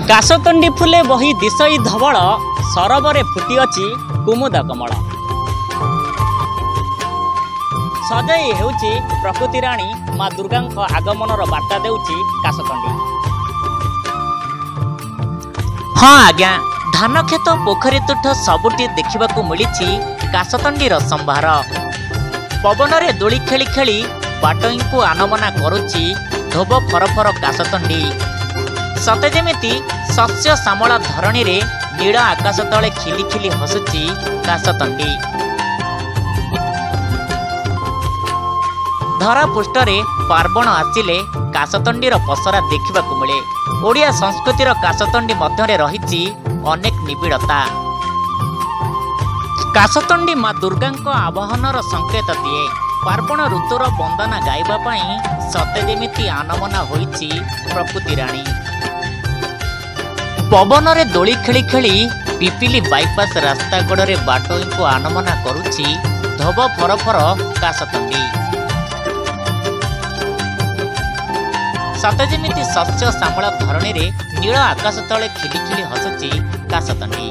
काशतंडी फुले बही दिशई धवल सरबरे फुटिअछि कुमुद कमल। सजई हेउछि प्रकृति राणी माँ दुर्गा आगमनर वार्ता देउछि काशतंडी। हाँ आज्ञा, धान खेत पोखरी तुठ सबुटी देखिबाकू मिलिछि काशतंडीर संभार। पवन रे दोली खेली खेली बाटई को आनमना करुछि धोब फरफर काशतंडी। सते जेमिति शस्य श्यामला धरणी रे नील आकाश तले खिली खिली हसुछि काशतंडी। धरा पृष्ठरे पार्वण आसिले काशतंडीर पसरा देखिबाकू मिले। ओडिया संस्कृतिर काशतंडी मध्यरे रहिछि अनेक निबिड़ता। काशतंडी माँ दुर्गांको आवाहनर संकेत दिए। पार्वण ऋतुर वंदना गाइबा पई सते जेमिति आनमना होइछि प्रकृति राणी। पवन रे दोली खेली खेली पिपिली बाईपास रास्ता कड़े बाटोई को आनमना करुछि धोब फरफर काशतंडी। सते जेमिति शस्य श्यामला धरणी रे नील आकाश तले खिली खिली हसुछि काशतंडी।